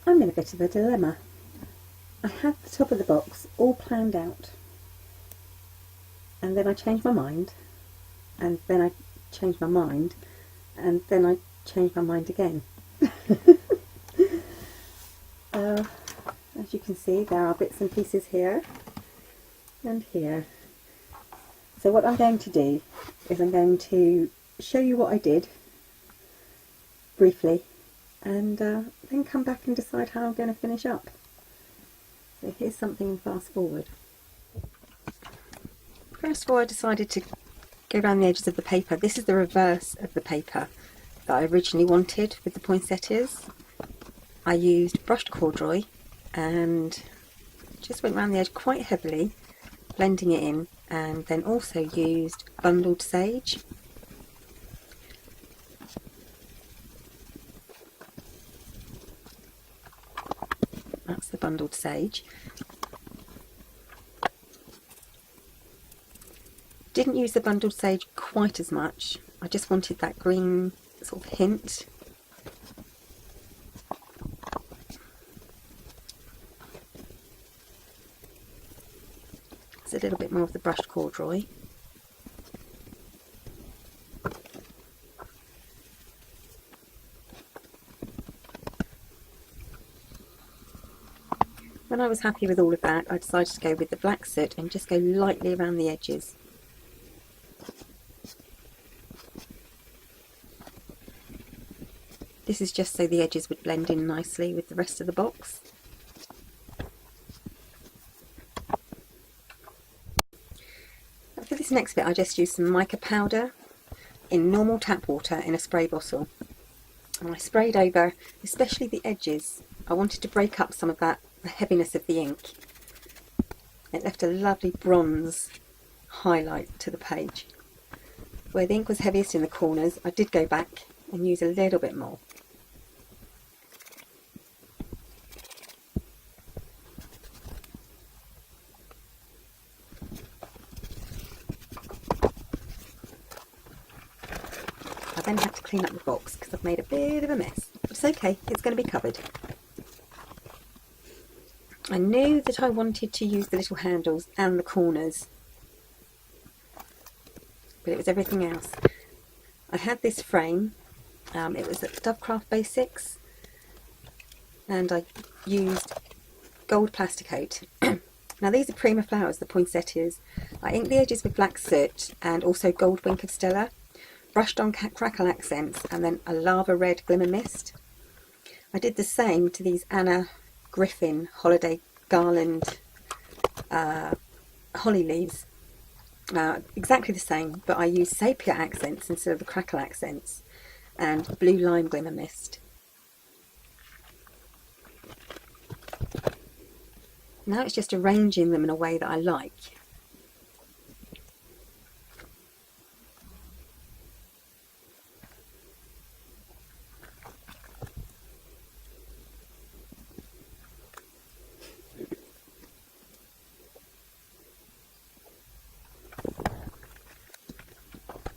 I'm in a bit of a dilemma. I had the top of the box all planned out, and then I changed my mind, and then I changed my mind, and then I changed my mind again. As you can see, there are bits and pieces here and here. So what I'm going to do is I'm going to show you what I did briefly, and then come back and decide how I'm going to finish up. So here's something fast forward. First of all, I decided to go around the edges of the paper. This is the reverse of the paper that I originally wanted with the poinsettias. I used brushed corduroy and just went around the edge quite heavily, blending it in, and then also used bundled sage. That's the bundled sage. Didn't use the bundled sage quite as much. I just wanted that green sort of hint. It's a little bit more of the brushed corduroy. When I was happy with all of that, I decided to go with the black soot and just go lightly around the edges. This is just so the edges would blend in nicely with the rest of the box. For this next bit, I just used some mica powder in normal tap water in a spray bottle. And I sprayed over, especially the edges. I wanted to break up some of that, the heaviness of the ink. It left a lovely bronze highlight to the page. Where the ink was heaviest in the corners, I did go back and use a little bit more. I then had to clean up the box because I've made a bit of a mess. But it's okay, it's going to be covered. I knew that I wanted to use the little handles and the corners, but it was everything else. I had this frame, it was at Dovecraft Basics, and I used gold Plasticoat. Now these are Prima Flowers, the poinsettias. I inked the edges with black soot and also gold Wink of Stella, brushed on crackle accents, and then a lava red glimmer mist. I did the same to these Anna Griffin Holiday Garland holly leaves. Exactly the same, but I used sepia accents instead of the crackle accents, and blue lime glimmer mist. Now it's just arranging them in a way that I like.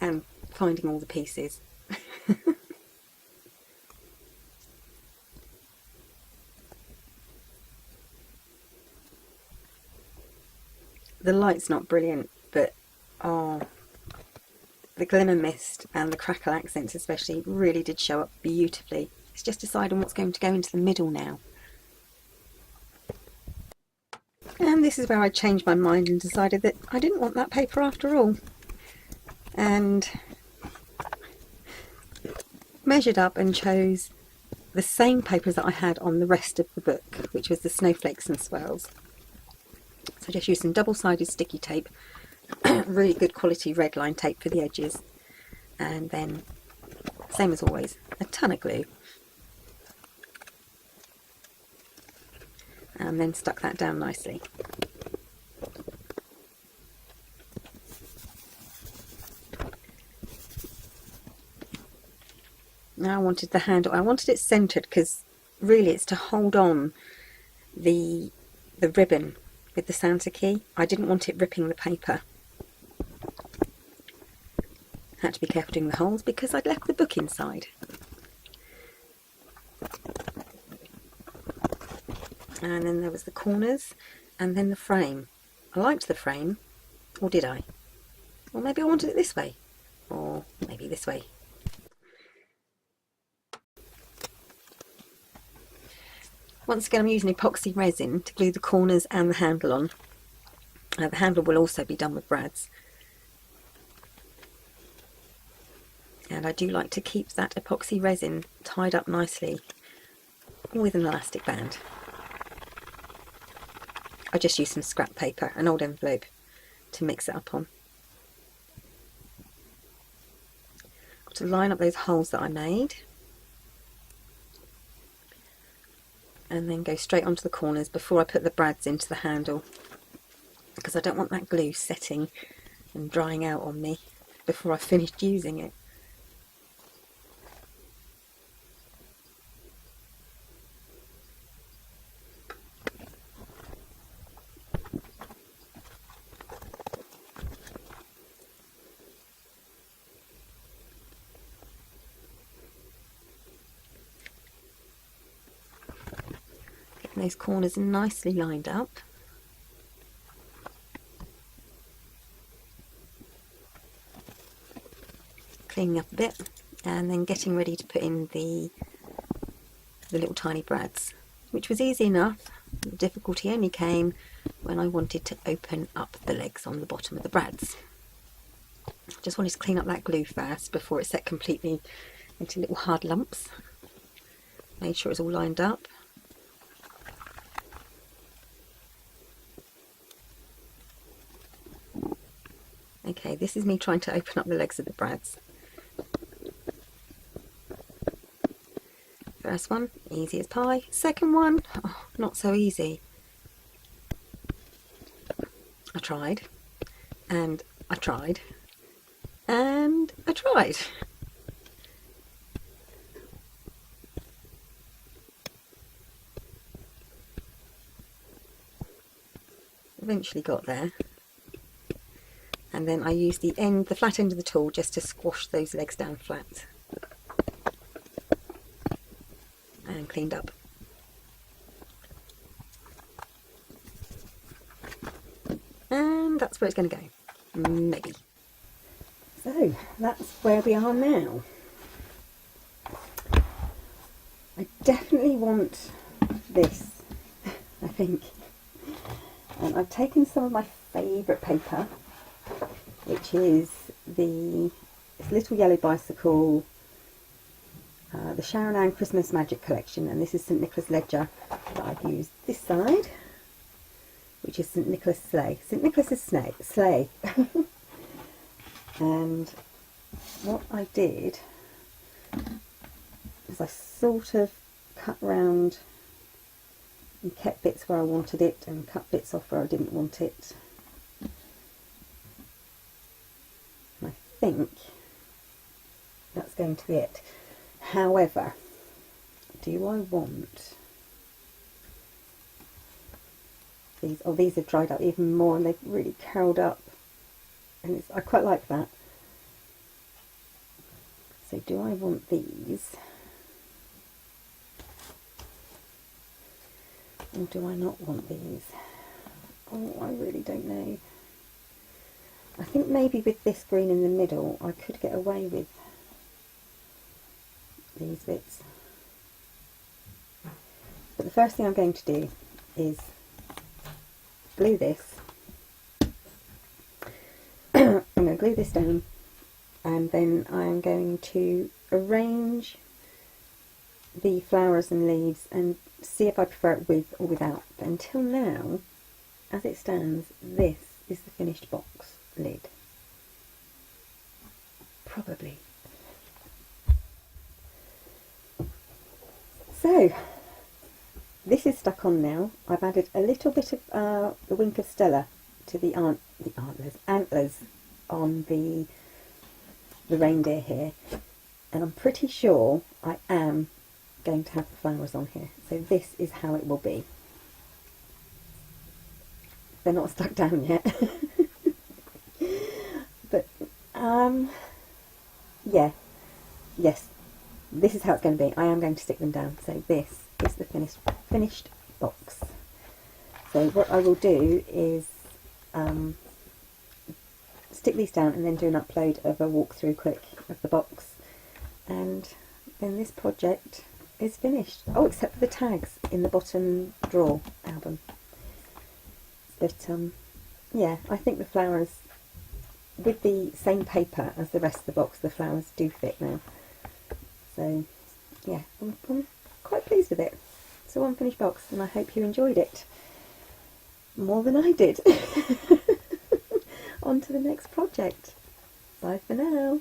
And finding all the pieces. The light's not brilliant, but oh, the glimmer mist and the crackle accents especially really did show up beautifully. It's just deciding what's going to go into the middle now. And this is where I changed my mind and decided that I didn't want that paper after all. And measured up and chose the same papers that I had on the rest of the book, which was the Snowflakes and Swirls. So I just used some double-sided sticky tape, really good quality red line tape for the edges, and then, same as always, a ton of glue. And then stuck that down nicely. Now I wanted the handle, I wanted it centred because really it's to hold on the ribbon with the Santa key. I didn't want it ripping the paper. Had to be careful doing the holes because I'd left the book inside. and then there was the corners, and then the frame. I liked the frame, or did I? Or maybe I wanted it this way, or maybe this way. Once again, I'm using epoxy resin to glue the corners and the handle on. The handle will also be done with brads. And I do like to keep that epoxy resin tied up nicely with an elastic band. I just use some scrap paper, an old envelope, to mix it up on. Got to line up those holes that I made. And then go straight onto the corners before I put the brads into the handle, because I don't want that glue setting and drying out on me before I've finished using it. Those corners are nicely lined up. Cleaning up a bit and then getting ready to put in the little tiny brads, which was easy enough. The difficulty only came when I wanted to open up the legs on the bottom of the brads. Just wanted to clean up that glue first before it set completely into little hard lumps. Made sure it's all lined up. Okay, this is me trying to open up the legs of the brads. First one, easy as pie. Second one, oh, not so easy. I tried, and I tried, and I tried. Eventually got there. And then I used the flat end of the tool just to squash those legs down flat. And cleaned up. And that's where it's going to go. Maybe. So, that's where we are now. I definitely want this, I think. And I've taken some of my favourite paper, which is this Little Yellow Bicycle, the Sharon Ann Christmas Magic Collection, and this is St Nicholas Ledger that I've used this side, which is St Nicholas Sleigh. St Nicholas's sleigh. And what I did is I sort of cut round and kept bits where I wanted it and cut bits off where I didn't want it. I think that's going to be it. However, do I want these? Oh, these have dried up even more and they've really curled up, and I quite like that. So do I want these, or do I not want these? Oh, I really don't know. I think maybe with this green in the middle I could get away with these bits. But the first thing I'm going to do is glue this. I'm going to glue this down, and then I'm going to arrange the flowers and leaves and see if I prefer it with or without. But until now, as it stands, this is the finished box lid. Probably. So, this is stuck on now. I've added a little bit of the Wink of Stella to the antlers on the reindeer here, and I'm pretty sure I am going to have the flowers on here. So this is how it will be. They're not stuck down yet. But yeah, yes, this is how it's going to be. I am going to stick them down. So this is the finished box. So what I will do is stick these down and then do an upload of a walkthrough quick of the box, and then this project is finished. Oh, except for the tags in the bottom drawer album. But yeah, I think the flowers, with the same paper as the rest of the box, the flowers do fit now. So yeah, I'm quite pleased with it. It's a one-finished box, and I hope you enjoyed it more than I did. On to the next project. Bye for now.